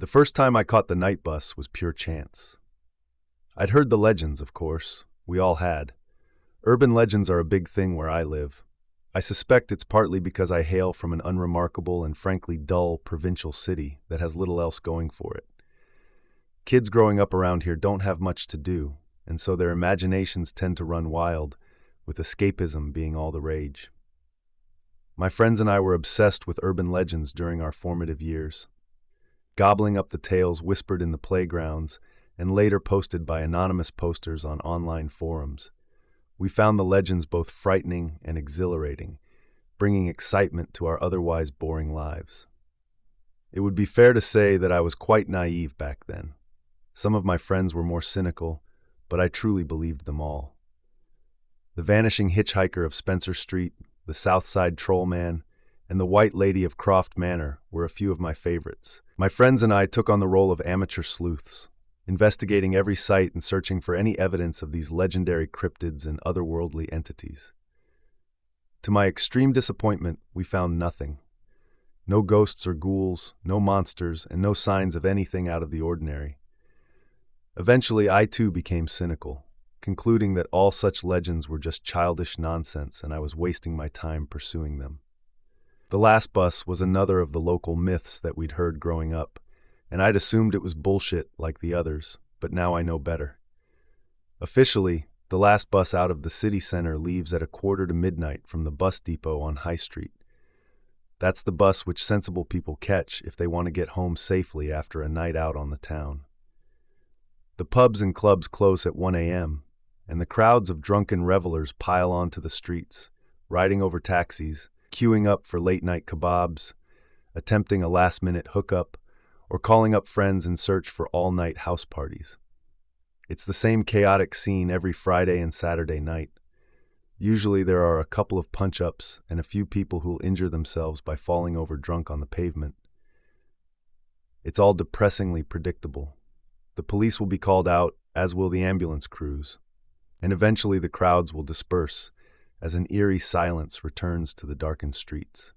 The first time I caught the night bus was pure chance. I'd heard the legends, of course. We all had. Urban legends are a big thing where I live. I suspect it's partly because I hail from an unremarkable and frankly dull provincial city that has little else going for it. Kids growing up around here don't have much to do, and so their imaginations tend to run wild, with escapism being all the rage. My friends and I were obsessed with urban legends during our formative years, gobbling up the tales whispered in the playgrounds and later posted by anonymous posters on online forums. We found the legends both frightening and exhilarating, bringing excitement to our otherwise boring lives. It would be fair to say that I was quite naive back then. Some of my friends were more cynical, but I truly believed them all. The vanishing hitchhiker of Spencer Street, the South Side Troll Man, and the White Lady of Croft Manor were a few of my favorites. My friends and I took on the role of amateur sleuths, investigating every site and searching for any evidence of these legendary cryptids and otherworldly entities. To my extreme disappointment, we found nothing. No ghosts or ghouls, no monsters, and no signs of anything out of the ordinary. Eventually, I too became cynical, concluding that all such legends were just childish nonsense and I was wasting my time pursuing them. The last bus was another of the local myths that we'd heard growing up, and I'd assumed it was bullshit like the others, but now I know better. Officially, the last bus out of the city center leaves at 1:45 from the bus depot on High Street. That's the bus which sensible people catch if they want to get home safely after a night out on the town. The pubs and clubs close at 1 a.m., and the crowds of drunken revelers pile onto the streets, riding over taxis, queuing up for late-night kebabs, attempting a last-minute hookup, or calling up friends in search for all-night house parties. It's the same chaotic scene every Friday and Saturday night. Usually there are a couple of punch-ups and a few people who'll injure themselves by falling over drunk on the pavement. It's all depressingly predictable. The police will be called out, as will the ambulance crews, and eventually the crowds will disperse as an eerie silence returns to the darkened streets.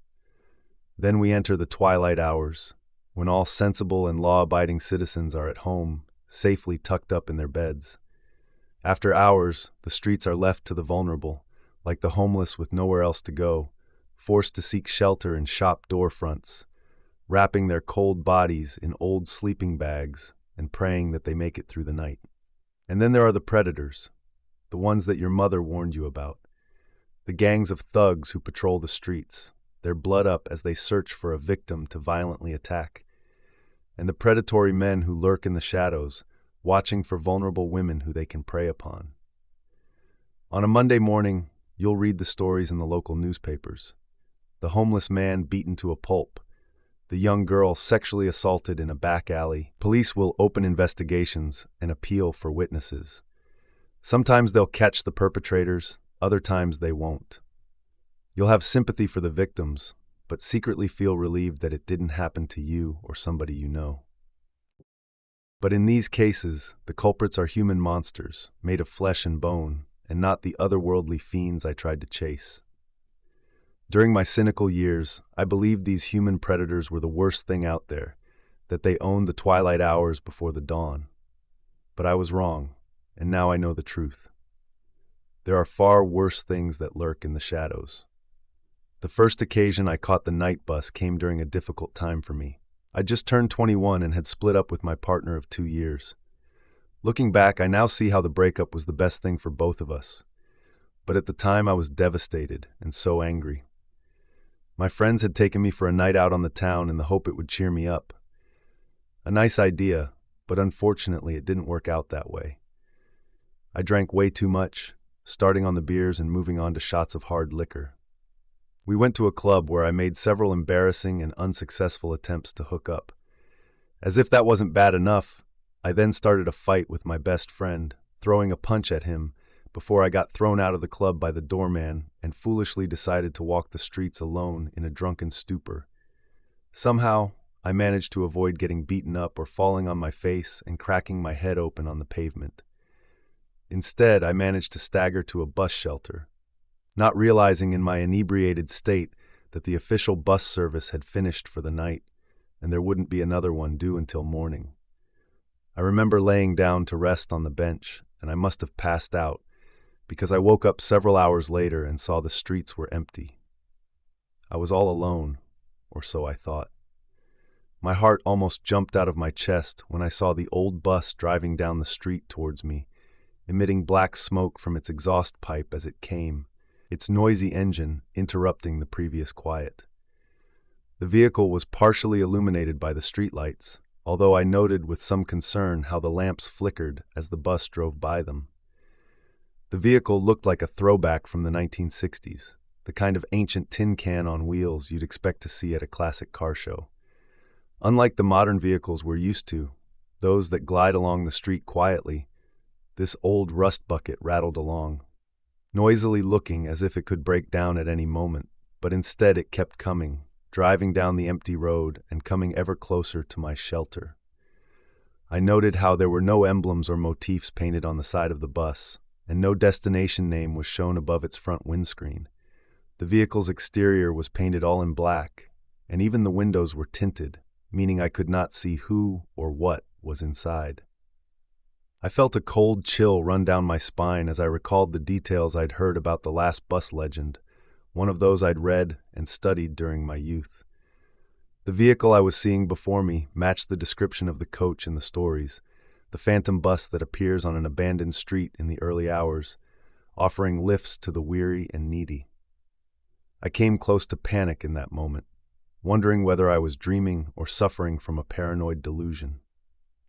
Then we enter the twilight hours, when all sensible and law-abiding citizens are at home, safely tucked up in their beds. After hours, the streets are left to the vulnerable, like the homeless with nowhere else to go, forced to seek shelter in shop door fronts, wrapping their cold bodies in old sleeping bags and praying that they make it through the night. And then there are the predators, the ones that your mother warned you about. The gangs of thugs who patrol the streets, their blood up as they search for a victim to violently attack. And the predatory men who lurk in the shadows, watching for vulnerable women who they can prey upon. On a Monday morning, you'll read the stories in the local newspapers. The homeless man beaten to a pulp, the young girl sexually assaulted in a back alley. Police will open investigations and appeal for witnesses. Sometimes they'll catch the perpetrators, other times they won't. You'll have sympathy for the victims, but secretly feel relieved that it didn't happen to you or somebody you know. But in these cases, the culprits are human monsters, made of flesh and bone, and not the otherworldly fiends I tried to chase. During my cynical years, I believed these human predators were the worst thing out there, that they owned the twilight hours before the dawn. But I was wrong, and now I know the truth. There are far worse things that lurk in the shadows. The first occasion I caught the night bus came during a difficult time for me. I just turned 21 and had split up with my partner of 2 years. Looking back, I now see how the breakup was the best thing for both of us. But at the time, I was devastated and so angry. My friends had taken me for a night out on the town in the hope it would cheer me up. A nice idea, but unfortunately it didn't work out that way. I drank way too much, starting on the beers and moving on to shots of hard liquor. We went to a club where I made several embarrassing and unsuccessful attempts to hook up. As if that wasn't bad enough, I then started a fight with my best friend, throwing a punch at him before I got thrown out of the club by the doorman and foolishly decided to walk the streets alone in a drunken stupor. Somehow, I managed to avoid getting beaten up or falling on my face and cracking my head open on the pavement. Instead, I managed to stagger to a bus shelter, not realizing in my inebriated state that the official bus service had finished for the night, and there wouldn't be another one due until morning. I remember laying down to rest on the bench, and I must have passed out, because I woke up several hours later and saw the streets were empty. I was all alone, or so I thought. My heart almost jumped out of my chest when I saw the old bus driving down the street towards me, emitting black smoke from its exhaust pipe as it came, its noisy engine interrupting the previous quiet. The vehicle was partially illuminated by the streetlights, although I noted with some concern how the lamps flickered as the bus drove by them. The vehicle looked like a throwback from the 1960s, the kind of ancient tin can on wheels you'd expect to see at a classic car show. Unlike the modern vehicles we're used to, those that glide along the street quietly, this old rust bucket rattled along, noisily looking as if it could break down at any moment, but instead it kept coming, driving down the empty road and coming ever closer to my shelter. I noted how there were no emblems or motifs painted on the side of the bus, and no destination name was shown above its front windscreen. The vehicle's exterior was painted all in black, and even the windows were tinted, meaning I could not see who or what was inside. I felt a cold chill run down my spine as I recalled the details I'd heard about the last bus legend, one of those I'd read and studied during my youth. The vehicle I was seeing before me matched the description of the coach in the stories, the phantom bus that appears on an abandoned street in the early hours, offering lifts to the weary and needy. I came close to panic in that moment, wondering whether I was dreaming or suffering from a paranoid delusion.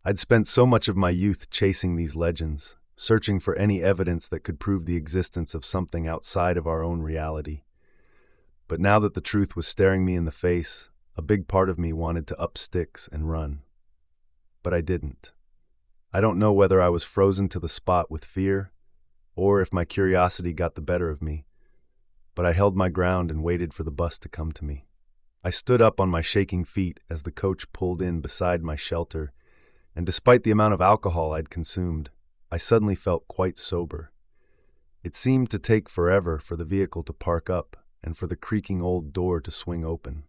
I'd spent so much of my youth chasing these legends, searching for any evidence that could prove the existence of something outside of our own reality. But now that the truth was staring me in the face, a big part of me wanted to up sticks and run. But I didn't. I don't know whether I was frozen to the spot with fear, or if my curiosity got the better of me, but I held my ground and waited for the bus to come to me. I stood up on my shaking feet as the coach pulled in beside my shelter, and despite the amount of alcohol I'd consumed, I suddenly felt quite sober. It seemed to take forever for the vehicle to park up and for the creaking old door to swing open.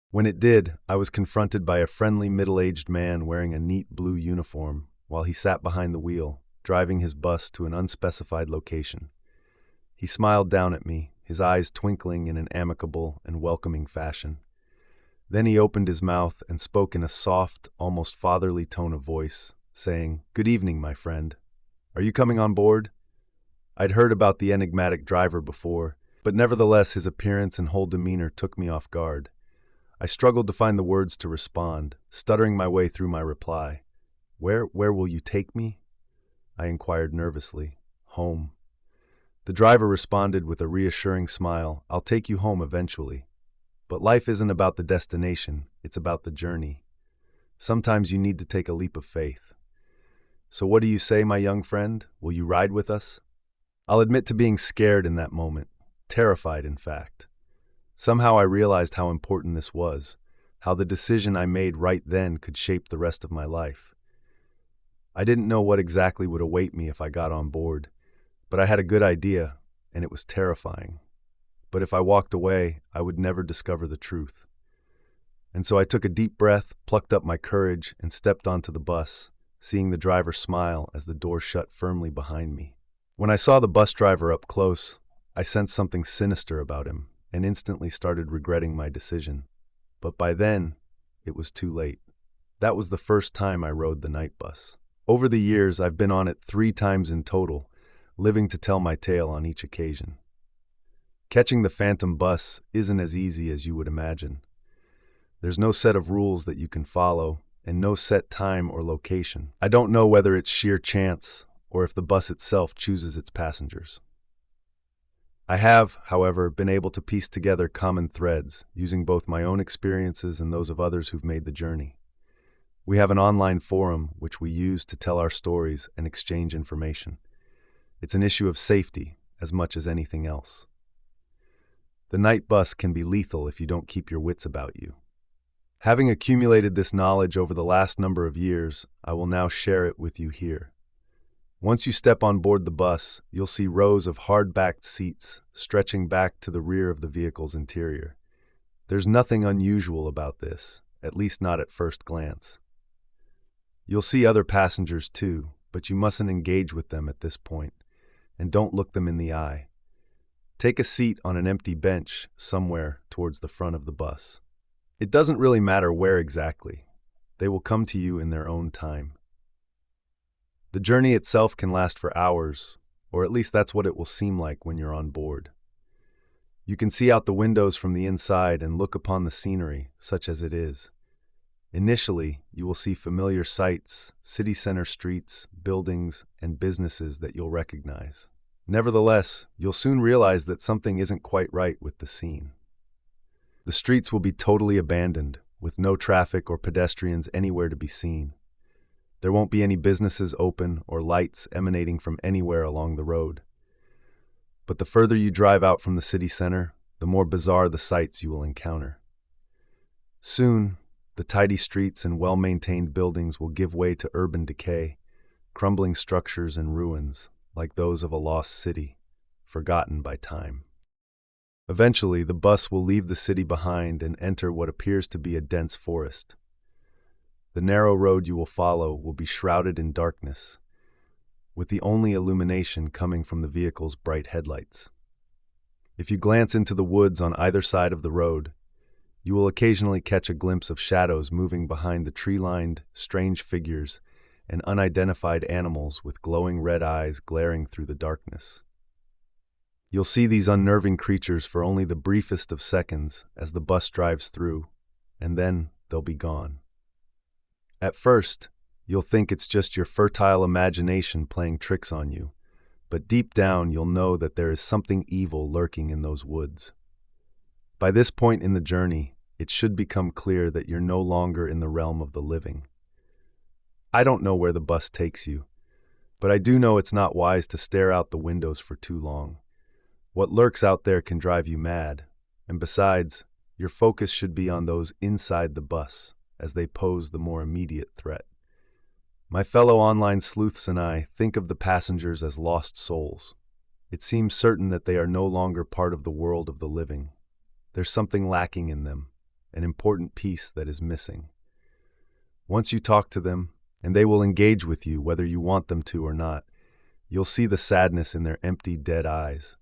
When it did, I was confronted by a friendly middle-aged man wearing a neat blue uniform while he sat behind the wheel, driving his bus to an unspecified location. He smiled down at me, his eyes twinkling in an amicable and welcoming fashion. Then he opened his mouth and spoke in a soft, almost fatherly tone of voice, saying, "Good evening, my friend. Are you coming on board?" I'd heard about the enigmatic driver before, but nevertheless his appearance and whole demeanor took me off guard. I struggled to find the words to respond, stuttering my way through my reply. Where will you take me?" I inquired nervously. "Home." The driver responded with a reassuring smile, "I'll take you home eventually. But life isn't about the destination, it's about the journey. Sometimes you need to take a leap of faith. So what do you say, my young friend? Will you ride with us?" I'll admit to being scared in that moment, terrified in fact. Somehow I realized how important this was, how the decision I made right then could shape the rest of my life. I didn't know what exactly would await me if I got on board, but I had a good idea, and it was terrifying. But if I walked away, I would never discover the truth. And so I took a deep breath, plucked up my courage, and stepped onto the bus, seeing the driver smile as the door shut firmly behind me. When I saw the bus driver up close, I sensed something sinister about him and instantly started regretting my decision. But by then, it was too late. That was the first time I rode the night bus. Over the years, I've been on it 3 times in total, living to tell my tale on each occasion. Catching the phantom bus isn't as easy as you would imagine. There's no set of rules that you can follow, and no set time or location. I don't know whether it's sheer chance or if the bus itself chooses its passengers. I have, however, been able to piece together common threads, using both my own experiences and those of others who've made the journey. We have an online forum which we use to tell our stories and exchange information. It's an issue of safety as much as anything else. The night bus can be lethal if you don't keep your wits about you. Having accumulated this knowledge over the last number of years, I will now share it with you here. Once you step on board the bus, you'll see rows of hard-backed seats stretching back to the rear of the vehicle's interior. There's nothing unusual about this, at least not at first glance. You'll see other passengers too, but you mustn't engage with them at this point, and don't look them in the eye. Take a seat on an empty bench somewhere towards the front of the bus. It doesn't really matter where exactly. They will come to you in their own time. The journey itself can last for hours, or at least that's what it will seem like when you're on board. You can see out the windows from the inside and look upon the scenery, such as it is. Initially, you will see familiar sights, city center streets, buildings, and businesses that you'll recognize. Nevertheless, you'll soon realize that something isn't quite right with the scene. The streets will be totally abandoned, with no traffic or pedestrians anywhere to be seen. There won't be any businesses open or lights emanating from anywhere along the road. But the further you drive out from the city center, the more bizarre the sights you will encounter. Soon, the tidy streets and well-maintained buildings will give way to urban decay, crumbling structures and ruins, like those of a lost city, forgotten by time. Eventually, the bus will leave the city behind and enter what appears to be a dense forest. The narrow road you will follow will be shrouded in darkness, with the only illumination coming from the vehicle's bright headlights. If you glance into the woods on either side of the road, you will occasionally catch a glimpse of shadows moving behind the tree-lined, strange figures and unidentified animals with glowing red eyes glaring through the darkness. You'll see these unnerving creatures for only the briefest of seconds as the bus drives through, and then they'll be gone. At first, you'll think it's just your fertile imagination playing tricks on you, but deep down you'll know that there is something evil lurking in those woods. By this point in the journey, it should become clear that you're no longer in the realm of the living. I don't know where the bus takes you, but I do know it's not wise to stare out the windows for too long. What lurks out there can drive you mad, and besides, your focus should be on those inside the bus, as they pose the more immediate threat. My fellow online sleuths and I think of the passengers as lost souls. It seems certain that they are no longer part of the world of the living. There's something lacking in them, an important piece that is missing. Once you talk to them, and they will engage with you whether you want them to or not, you'll see the sadness in their empty, dead eyes.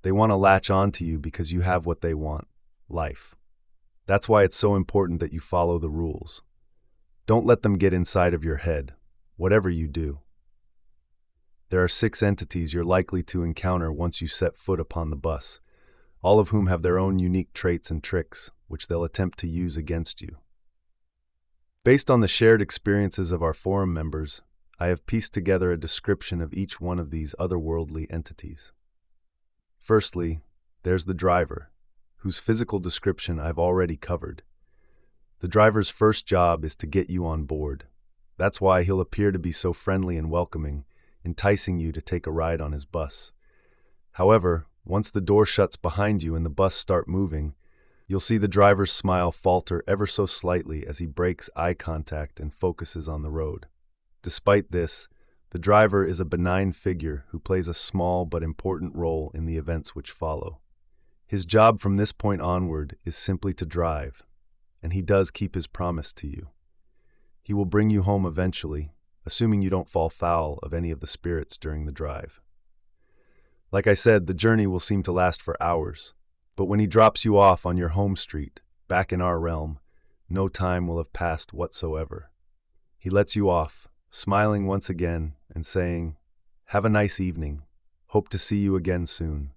They want to latch on to you because you have what they want, life. That's why it's so important that you follow the rules. Don't let them get inside of your head, whatever you do. There are 6 entities you're likely to encounter once you set foot upon the bus, all of whom have their own unique traits and tricks, which they'll attempt to use against you. Based on the shared experiences of our forum members, I have pieced together a description of each one of these otherworldly entities. Firstly, there's the driver, whose physical description I've already covered. The driver's first job is to get you on board. That's why he'll appear to be so friendly and welcoming, enticing you to take a ride on his bus. However, once the door shuts behind you and the bus starts moving, you'll see the driver's smile falter ever so slightly as he breaks eye contact and focuses on the road. Despite this, the driver is a benign figure who plays a small but important role in the events which follow. His job from this point onward is simply to drive, and he does keep his promise to you. He will bring you home eventually, assuming you don't fall foul of any of the spirits during the drive. Like I said, the journey will seem to last for hours, but when he drops you off on your home street, back in our realm, no time will have passed whatsoever. He lets you off, smiling once again and saying, "Have a nice evening. Hope to see you again soon."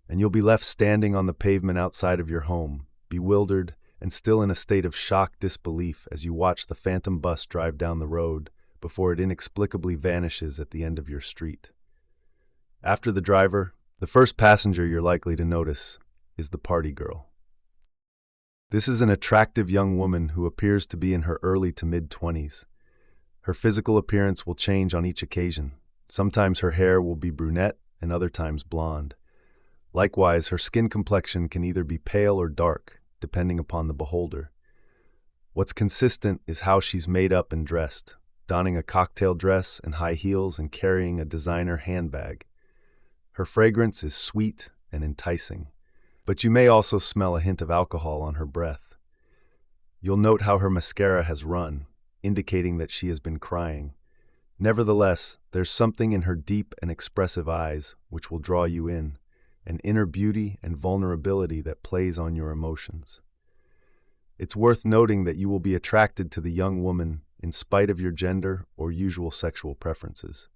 And you'll be left standing on the pavement outside of your home, bewildered and still in a state of shocked disbelief as you watch the phantom bus drive down the road before it inexplicably vanishes at the end of your street. After the driver, the first passenger you're likely to notice is the party girl. This is an attractive young woman who appears to be in her early to mid-20s. Her physical appearance will change on each occasion. Sometimes her hair will be brunette and other times blonde. Likewise, her skin complexion can either be pale or dark, depending upon the beholder. What's consistent is how she's made up and dressed, donning a cocktail dress and high heels and carrying a designer handbag. Her fragrance is sweet and enticing, but you may also smell a hint of alcohol on her breath. You'll note how her mascara has run, indicating that she has been crying. Nevertheless, there's something in her deep and expressive eyes which will draw you in, an inner beauty and vulnerability that plays on your emotions. It's worth noting that you will be attracted to the young woman in spite of your gender or usual sexual preferences.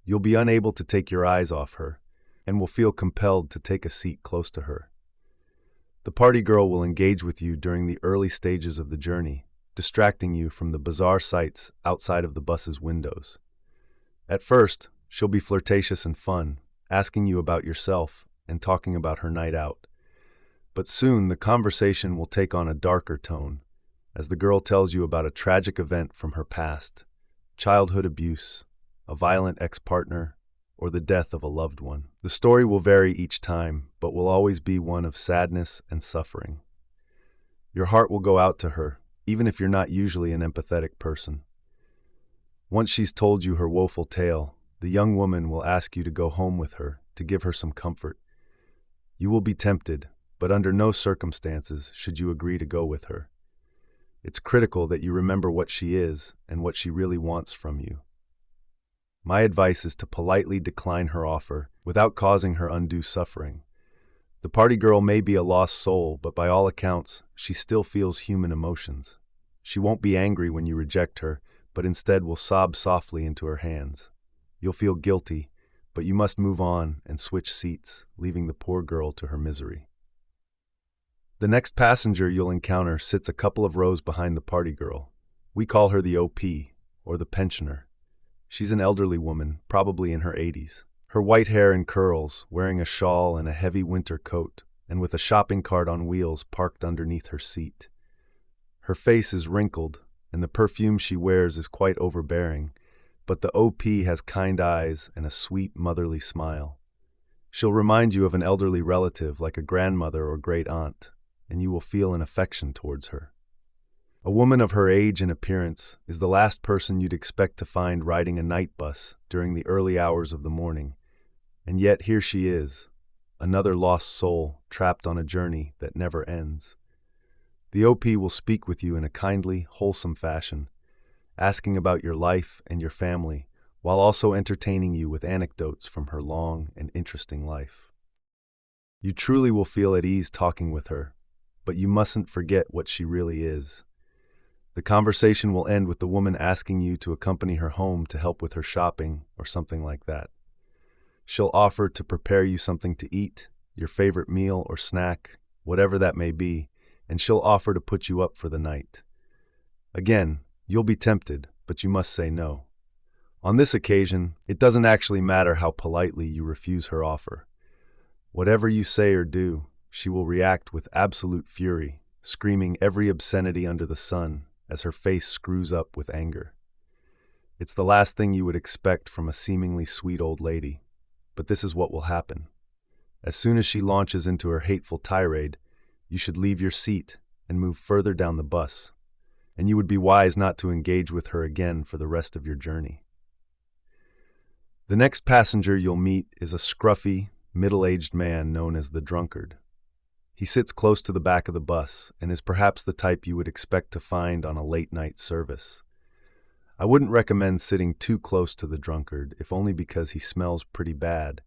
You'll be unable to take your eyes off her, and will feel compelled to take a seat close to her. The party girl will engage with you during the early stages of the journey, distracting you from the bizarre sights outside of the bus's windows. At first, she'll be flirtatious and fun, asking you about yourself and talking about her night out. But soon the conversation will take on a darker tone, as the girl tells you about a tragic event from her past, childhood abuse, a violent ex-partner, or the death of a loved one. The story will vary each time, but will always be one of sadness and suffering. Your heart will go out to her, even if you're not usually an empathetic person. Once she's told you her woeful tale, the young woman will ask you to go home with her to give her some comfort. You will be tempted, but under no circumstances should you agree to go with her. It's critical that you remember what she is and what she really wants from you. My advice is to politely decline her offer without causing her undue suffering. The party girl may be a lost soul, but by all accounts, she still feels human emotions. She won't be angry when you reject her, but instead will sob softly into her hands. You'll feel guilty, but you must move on and switch seats, leaving the poor girl to her misery. The next passenger you'll encounter sits a couple of rows behind the party girl. We call her the OP, or the pensioner. She's an elderly woman, probably in her 80s. Her white hair in curls, wearing a shawl and a heavy winter coat, and with a shopping cart on wheels parked underneath her seat. Her face is wrinkled, and the perfume she wears is quite overbearing, but the OP has kind eyes and a sweet motherly smile. She'll remind you of an elderly relative like a grandmother or great aunt, and you will feel an affection towards her. A woman of her age and appearance is the last person you'd expect to find riding a night bus during the early hours of the morning, and yet here she is, another lost soul trapped on a journey that never ends. The OP will speak with you in a kindly, wholesome fashion, asking about your life and your family, while also entertaining you with anecdotes from her long and interesting life. You truly will feel at ease talking with her, but you mustn't forget what she really is. The conversation will end with the woman asking you to accompany her home to help with her shopping or something like that. She'll offer to prepare you something to eat, your favorite meal or snack, whatever that may be, and she'll offer to put you up for the night. Again, you'll be tempted, but you must say no. On this occasion, it doesn't actually matter how politely you refuse her offer. Whatever you say or do, she will react with absolute fury, screaming every obscenity under the sun as her face screws up with anger. It's the last thing you would expect from a seemingly sweet old lady, but this is what will happen. As soon as she launches into her hateful tirade, you should leave your seat and move further down the bus, and you would be wise not to engage with her again for the rest of your journey. The next passenger you'll meet is a scruffy, middle-aged man known as the drunkard. He sits close to the back of the bus and is perhaps the type you would expect to find on a late-night service. I wouldn't recommend sitting too close to the drunkard, if only because he smells pretty bad,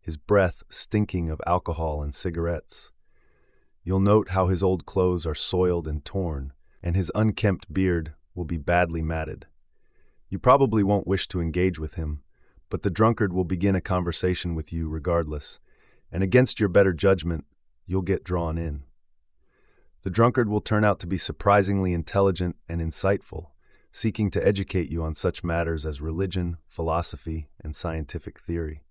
his breath stinking of alcohol and cigarettes. You'll note how his old clothes are soiled and torn, and his unkempt beard will be badly matted. You probably won't wish to engage with him, but the drunkard will begin a conversation with you regardless, and against your better judgment, you'll get drawn in. The drunkard will turn out to be surprisingly intelligent and insightful, seeking to educate you on such matters as religion, philosophy, and scientific theory.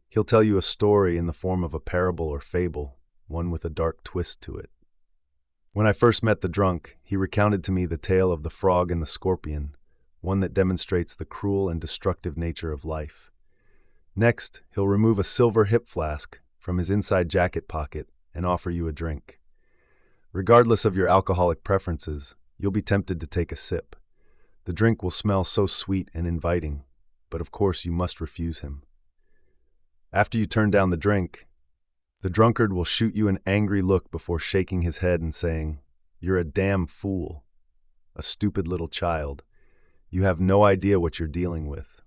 He'll tell you a story in the form of a parable or fable, one with a dark twist to it. When I first met the drunk, he recounted to me the tale of the frog and the scorpion, one that demonstrates the cruel and destructive nature of life. Next, he'll remove a silver hip flask from his inside jacket pocket and offer you a drink. Regardless of your alcoholic preferences, you'll be tempted to take a sip. The drink will smell so sweet and inviting, but of course you must refuse him. After you turn down the drink, The drunkard will shoot you an angry look before shaking his head and saying, "You're a damn fool, a stupid little child. You have no idea what you're dealing with.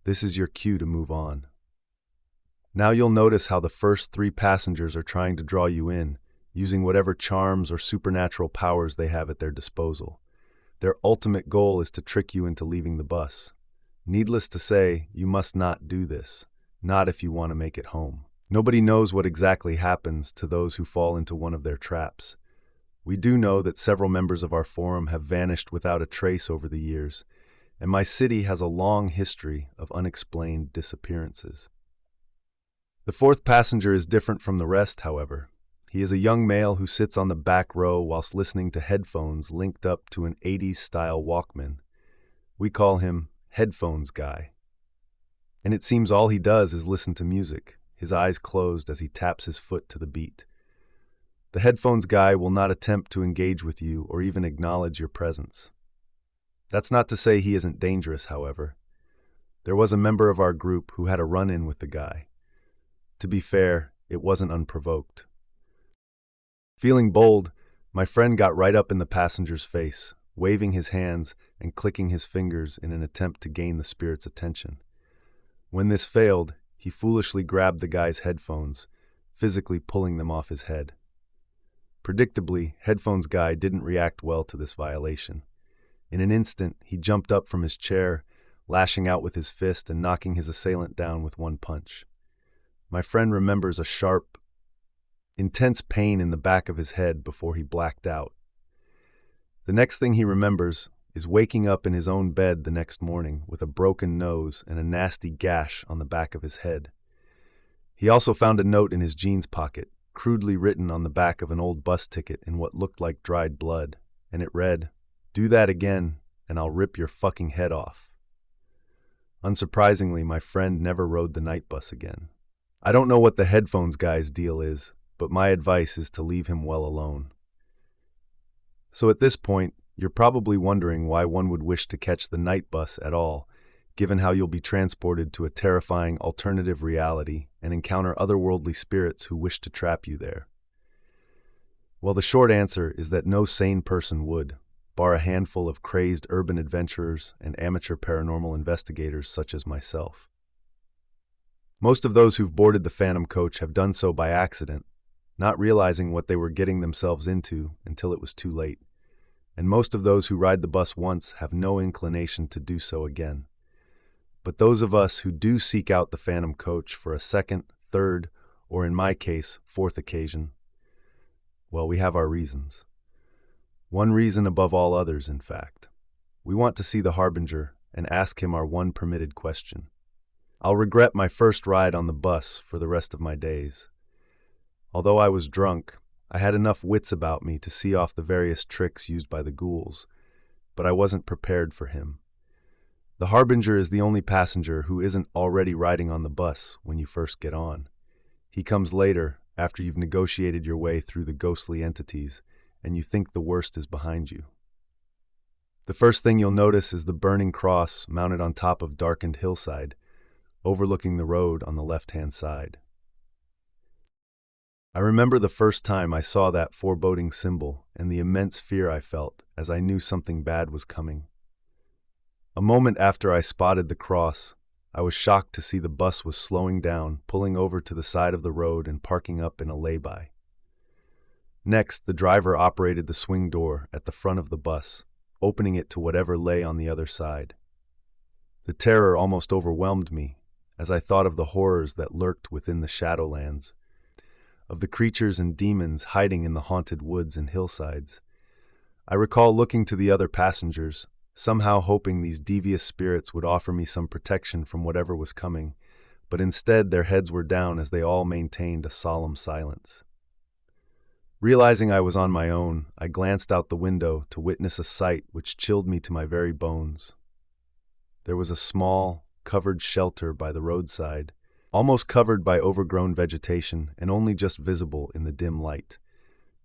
This is your cue to move on." Now you'll notice how the first three passengers are trying to draw you in, using whatever charms or supernatural powers they have at their disposal. Their ultimate goal is to trick you into leaving the bus. Needless to say, you must not do this, not if you want to make it home. Nobody knows what exactly happens to those who fall into one of their traps. We do know that several members of our forum have vanished without a trace over the years, and my city has a long history of unexplained disappearances. The fourth passenger is different from the rest, however. He is a young male who sits on the back row whilst listening to headphones linked up to an 80s-style Walkman. We call him Headphones Guy. And it seems all he does is listen to music, his eyes closed as he taps his foot to the beat. The Headphones Guy will not attempt to engage with you or even acknowledge your presence. That's not to say he isn't dangerous, however. There was a member of our group who had a run-in with the guy. To be fair, it wasn't unprovoked. Feeling bold, my friend got right up in the passenger's face, waving his hands and clicking his fingers in an attempt to gain the spirit's attention. When this failed, he foolishly grabbed the guy's headphones, physically pulling them off his head. Predictably, Headphones Guy didn't react well to this violation. In an instant, he jumped up from his chair, lashing out with his fist and knocking his assailant down with one punch. My friend remembers a sharp, intense pain in the back of his head before he blacked out. The next thing he remembers is waking up in his own bed the next morning with a broken nose and a nasty gash on the back of his head. He also found a note in his jeans pocket, crudely written on the back of an old bus ticket in what looked like dried blood, and it read, "Do that again, and I'll rip your fucking head off." Unsurprisingly, my friend never rode the night bus again. I don't know what the Headphones Guy's deal is, but my advice is to leave him well alone. So at this point, you're probably wondering why one would wish to catch the night bus at all, given how you'll be transported to a terrifying alternative reality and encounter otherworldly spirits who wish to trap you there. Well, the short answer is that no sane person would, bar a handful of crazed urban adventurers and amateur paranormal investigators such as myself. Most of those who've boarded the Phantom coach have done so by accident, not realizing what they were getting themselves into until it was too late. And most of those who ride the bus once have no inclination to do so again. But those of us who do seek out the Phantom coach for a second, third, or in my case, fourth occasion, well, we have our reasons. One reason above all others, in fact. We want to see the Harbinger and ask him our one permitted question. I'll regret my first ride on the bus for the rest of my days. Although I was drunk, I had enough wits about me to see off the various tricks used by the ghouls, but I wasn't prepared for him. The Harbinger is the only passenger who isn't already riding on the bus when you first get on. He comes later, after you've negotiated your way through the ghostly entities, and you think the worst is behind you. The first thing you'll notice is the burning cross mounted on top of darkened hillside, overlooking the road on the left-hand side. I remember the first time I saw that foreboding symbol and the immense fear I felt as I knew something bad was coming. A moment after I spotted the cross, I was shocked to see the bus was slowing down, pulling over to the side of the road and parking up in a lay-by. Next, the driver operated the swing door at the front of the bus, opening it to whatever lay on the other side. The terror almost overwhelmed me as I thought of the horrors that lurked within the Shadowlands, of the creatures and demons hiding in the haunted woods and hillsides. I recall looking to the other passengers, somehow hoping these devious spirits would offer me some protection from whatever was coming, but instead their heads were down as they all maintained a solemn silence. Realizing I was on my own, I glanced out the window to witness a sight which chilled me to my very bones. There was a small, covered shelter by the roadside, almost covered by overgrown vegetation and only just visible in the dim light.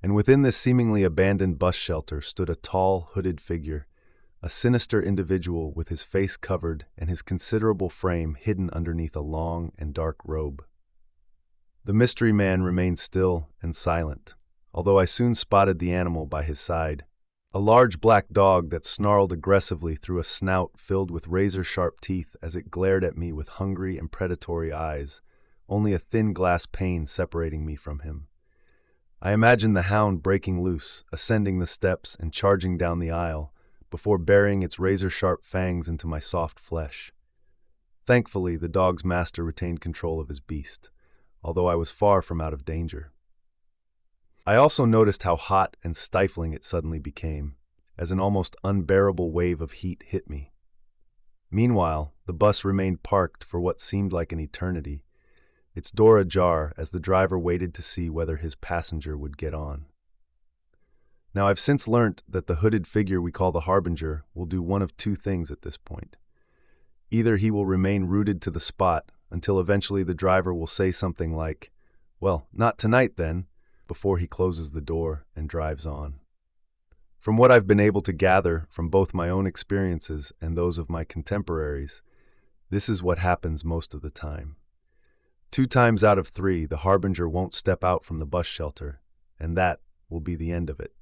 And within this seemingly abandoned bus shelter stood a tall, hooded figure, a sinister individual with his face covered and his considerable frame hidden underneath a long and dark robe. The mystery man remained still and silent, although I soon spotted the animal by his side. A large black dog that snarled aggressively through a snout filled with razor-sharp teeth as it glared at me with hungry and predatory eyes, only a thin glass pane separating me from him. I imagined the hound breaking loose, ascending the steps and charging down the aisle, before burying its razor-sharp fangs into my soft flesh. Thankfully, the dog's master retained control of his beast, although I was far from out of danger. I also noticed how hot and stifling it suddenly became, as an almost unbearable wave of heat hit me. Meanwhile, the bus remained parked for what seemed like an eternity, its door ajar as the driver waited to see whether his passenger would get on. Now, I've since learnt that the hooded figure we call the Harbinger will do one of two things at this point. Either he will remain rooted to the spot until eventually the driver will say something like, "Well, not tonight then," before he closes the door and drives on. From what I've been able to gather from both my own experiences and those of my contemporaries, this is what happens most of the time. 2 times out of 3, the Harbinger won't step out from the bus shelter, and that will be the end of it.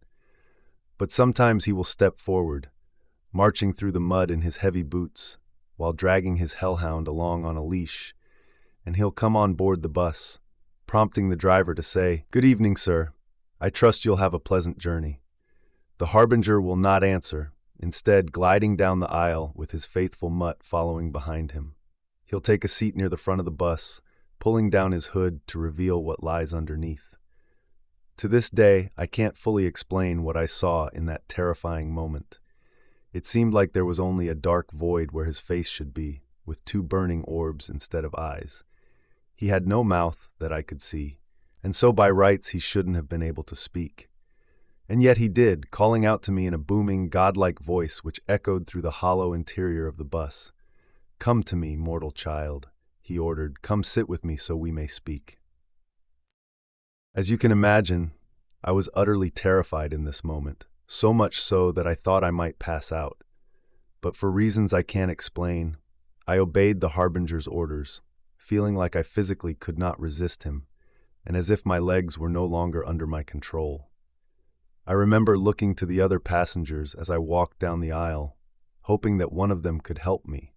But sometimes he will step forward, marching through the mud in his heavy boots, while dragging his hellhound along on a leash, and he'll come on board the bus, prompting the driver to say, "Good evening, sir. I trust you'll have a pleasant journey." The Harbinger will not answer, instead gliding down the aisle with his faithful mutt following behind him. He'll take a seat near the front of the bus, pulling down his hood to reveal what lies underneath. To this day, I can't fully explain what I saw in that terrifying moment. It seemed like there was only a dark void where his face should be, with 2 burning orbs instead of eyes. He had no mouth that I could see, and so by rights he shouldn't have been able to speak. And yet he did, calling out to me in a booming, godlike voice which echoed through the hollow interior of the bus. "Come to me, mortal child," he ordered. "Come sit with me so we may speak." As you can imagine, I was utterly terrified in this moment, so much so that I thought I might pass out. But for reasons I can't explain, I obeyed the Harbinger's orders, feeling like I physically could not resist him, and as if my legs were no longer under my control. I remember looking to the other passengers as I walked down the aisle, hoping that one of them could help me.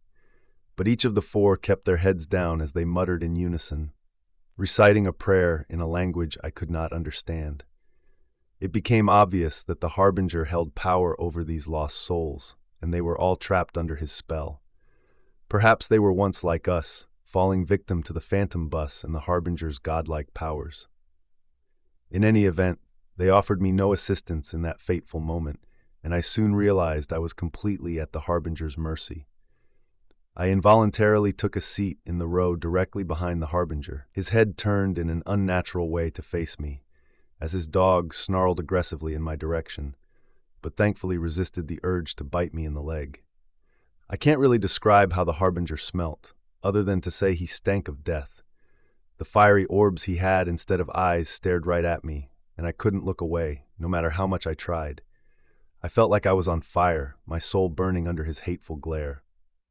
But each of the 4 kept their heads down as they muttered in unison, reciting a prayer in a language I could not understand. It became obvious that the Harbinger held power over these lost souls, and they were all trapped under his spell. Perhaps they were once like us, falling victim to the phantom bus and the Harbinger's godlike powers. In any event, they offered me no assistance in that fateful moment, and I soon realized I was completely at the Harbinger's mercy. I involuntarily took a seat in the row directly behind the Harbinger, his head turned in an unnatural way to face me, as his dog snarled aggressively in my direction, but thankfully resisted the urge to bite me in the leg. I can't really describe how the Harbinger smelt, other than to say he stank of death. The fiery orbs he had instead of eyes stared right at me, and I couldn't look away, no matter how much I tried. I felt like I was on fire, my soul burning under his hateful glare.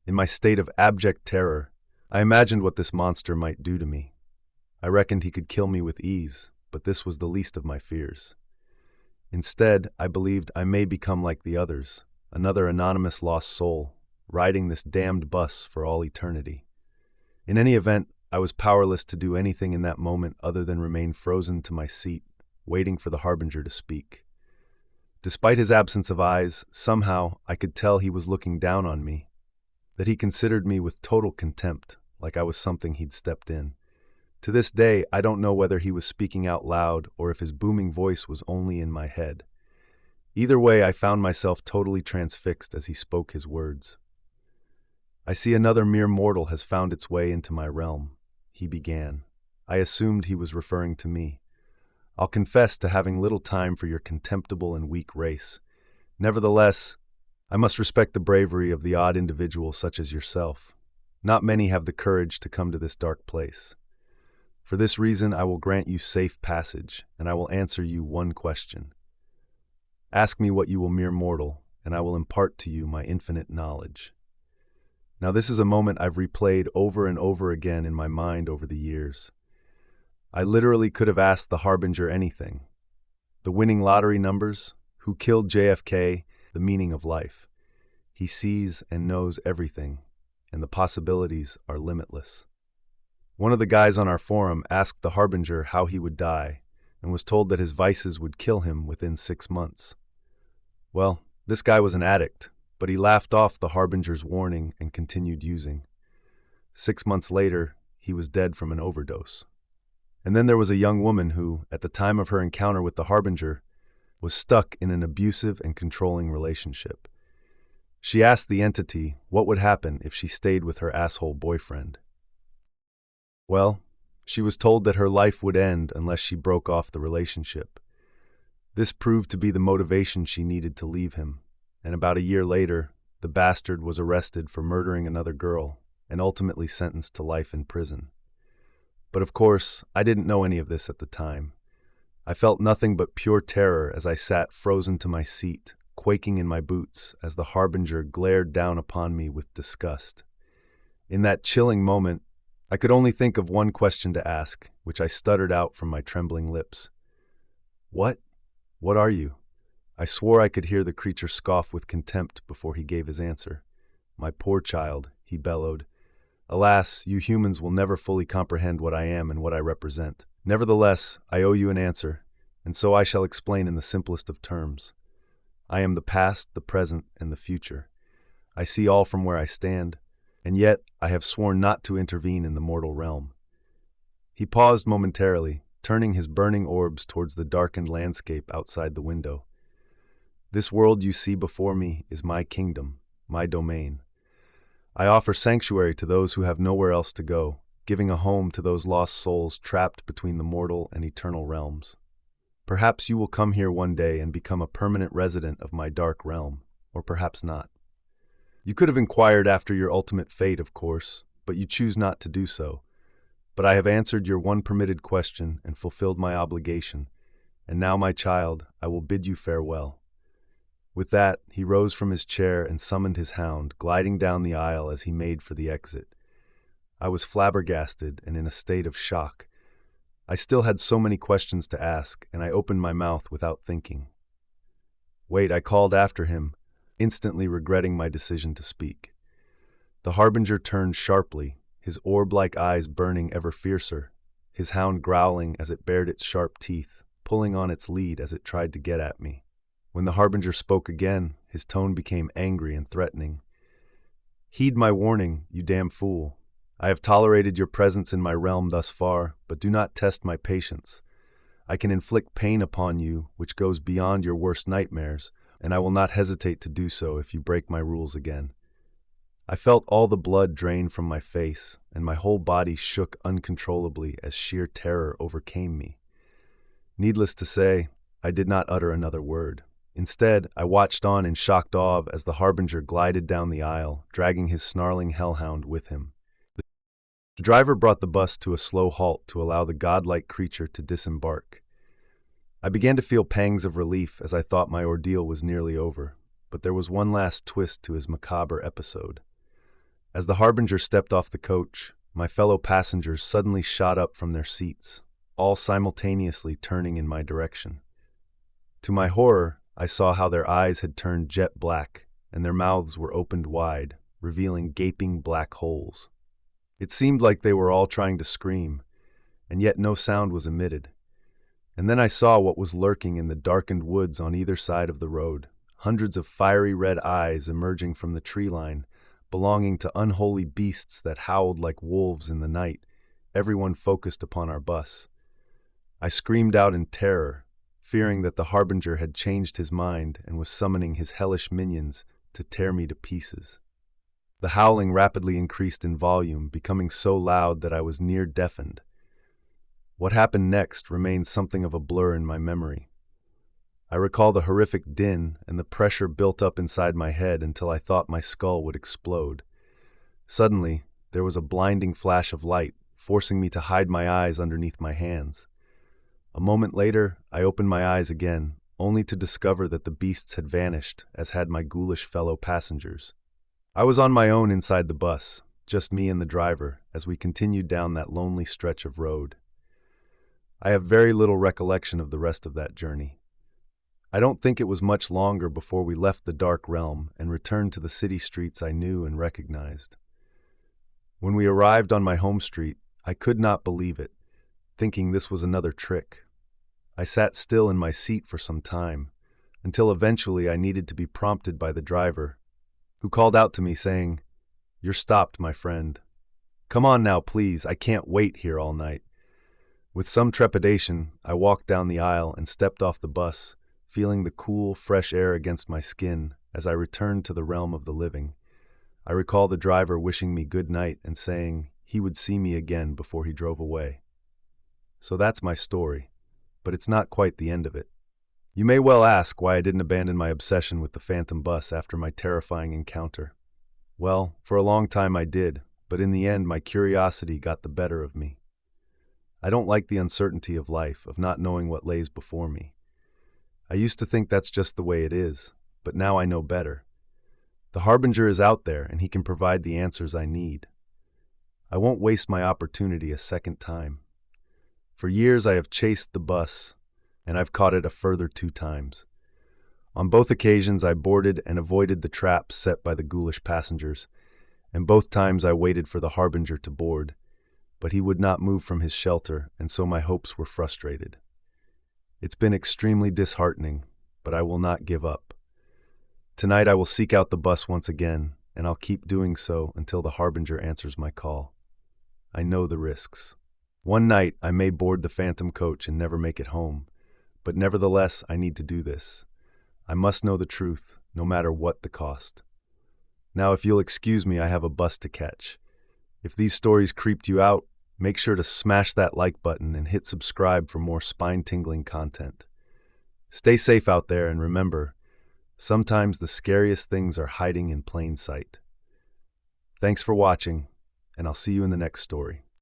In my state of abject terror, I imagined what this monster might do to me. I reckoned he could kill me with ease, but this was the least of my fears. Instead, I believed I may become like the others, another anonymous lost soul, riding this damned bus for all eternity. In any event, I was powerless to do anything in that moment other than remain frozen to my seat, waiting for the Harbinger to speak. Despite his absence of eyes, somehow I could tell he was looking down on me, that he considered me with total contempt, like I was something he'd stepped in. To this day, I don't know whether he was speaking out loud or if his booming voice was only in my head. Either way, I found myself totally transfixed as he spoke his words. "I see another mere mortal has found its way into my realm," he began. I assumed he was referring to me. "I'll confess to having little time for your contemptible and weak race. Nevertheless, I must respect the bravery of the odd individual such as yourself. Not many have the courage to come to this dark place. For this reason, I will grant you safe passage, and I will answer you one question. Ask me what you will, mere mortal, and I will impart to you my infinite knowledge." Now, this is a moment I've replayed over and over again in my mind over the years. I literally could have asked the Harbinger anything. The winning lottery numbers, who killed JFK, the meaning of life. He sees and knows everything, and the possibilities are limitless. One of the guys on our forum asked the Harbinger how he would die, and was told that his vices would kill him within 6 months. Well, this guy was an addict, but he laughed off the Harbinger's warning and continued using. 6 months later, he was dead from an overdose. And then there was a young woman who, at the time of her encounter with the Harbinger, was stuck in an abusive and controlling relationship. She asked the entity what would happen if she stayed with her asshole boyfriend. Well, she was told that her life would end unless she broke off the relationship. This proved to be the motivation she needed to leave him, and about a year later, the bastard was arrested for murdering another girl and ultimately sentenced to life in prison. But of course, I didn't know any of this at the time. I felt nothing but pure terror as I sat frozen to my seat, quaking in my boots as the Harbinger glared down upon me with disgust. In that chilling moment, I could only think of one question to ask, which I stuttered out from my trembling lips. What? What are you? I swore I could hear the creature scoff with contempt before he gave his answer. My poor child, he bellowed. Alas, you humans will never fully comprehend what I am and what I represent. Nevertheless, I owe you an answer, and so I shall explain in the simplest of terms. I am the past, the present, and the future. I see all from where I stand, and yet I have sworn not to intervene in the mortal realm. He paused momentarily, turning his burning orbs towards the darkened landscape outside the window. This world you see before me is my kingdom, my domain. I offer sanctuary to those who have nowhere else to go, giving a home to those lost souls trapped between the mortal and eternal realms. Perhaps you will come here one day and become a permanent resident of my dark realm, or perhaps not. You could have inquired after your ultimate fate, of course, but you choose not to do so. But I have answered your one permitted question and fulfilled my obligation, and now, my child, I will bid you farewell. With that, he rose from his chair and summoned his hound, gliding down the aisle as he made for the exit. I was flabbergasted and in a state of shock. I still had so many questions to ask, and I opened my mouth without thinking. Wait, I called after him, instantly regretting my decision to speak. The Harbinger turned sharply, his orb-like eyes burning ever fiercer, his hound growling as it bared its sharp teeth, pulling on its lead as it tried to get at me. When the Harbinger spoke again, his tone became angry and threatening. Heed my warning, you damn fool. I have tolerated your presence in my realm thus far, but do not test my patience. I can inflict pain upon you, which goes beyond your worst nightmares, and I will not hesitate to do so if you break my rules again. I felt all the blood drain from my face, and my whole body shook uncontrollably as sheer terror overcame me. Needless to say, I did not utter another word. Instead, I watched on in shocked awe as the Harbinger glided down the aisle, dragging his snarling hellhound with him. The driver brought the bus to a slow halt to allow the godlike creature to disembark. I began to feel pangs of relief as I thought my ordeal was nearly over, but there was one last twist to his macabre episode. As the Harbinger stepped off the coach, my fellow passengers suddenly shot up from their seats, all simultaneously turning in my direction. To my horror, I saw how their eyes had turned jet black, and their mouths were opened wide, revealing gaping black holes. It seemed like they were all trying to scream, and yet no sound was emitted. And then I saw what was lurking in the darkened woods on either side of the road, hundreds of fiery red eyes emerging from the tree line, belonging to unholy beasts that howled like wolves in the night, everyone focused upon our bus. I screamed out in terror, fearing that the Harbinger had changed his mind and was summoning his hellish minions to tear me to pieces. The howling rapidly increased in volume, becoming so loud that I was near deafened. What happened next remains something of a blur in my memory. I recall the horrific din and the pressure built up inside my head until I thought my skull would explode. Suddenly, there was a blinding flash of light, forcing me to hide my eyes underneath my hands. A moment later, I opened my eyes again, only to discover that the beasts had vanished, as had my ghoulish fellow passengers. I was on my own inside the bus, just me and the driver, as we continued down that lonely stretch of road. I have very little recollection of the rest of that journey. I don't think it was much longer before we left the dark realm and returned to the city streets I knew and recognized. When we arrived on my home street, I could not believe it, thinking this was another trick. I sat still in my seat for some time, until eventually I needed to be prompted by the driver, who called out to me saying, "You're stopped, my friend. Come on now, please, I can't wait here all night." With some trepidation, I walked down the aisle and stepped off the bus, feeling the cool, fresh air against my skin as I returned to the realm of the living. I recall the driver wishing me good night and saying he would see me again before he drove away. So that's my story, but it's not quite the end of it. You may well ask why I didn't abandon my obsession with the phantom bus after my terrifying encounter. Well, for a long time I did, but in the end my curiosity got the better of me. I don't like the uncertainty of life, of not knowing what lays before me. I used to think that's just the way it is, but now I know better. The harbinger is out there, and he can provide the answers I need. I won't waste my opportunity a second time. For years I have chased the bus, and I've caught it a further 2 times. On both occasions I boarded and avoided the traps set by the ghoulish passengers, and both times I waited for the harbinger to board, but he would not move from his shelter, and so my hopes were frustrated. It's been extremely disheartening, but I will not give up. Tonight I will seek out the bus once again, and I'll keep doing so until the harbinger answers my call. I know the risks. One night I may board the phantom coach and never make it home, but nevertheless I need to do this. I must know the truth, no matter what the cost. Now, if you'll excuse me, I have a bus to catch. If these stories creeped you out, make sure to smash that like button and hit subscribe for more spine-tingling content. Stay safe out there, and remember, sometimes the scariest things are hiding in plain sight. Thanks for watching, and I'll see you in the next story.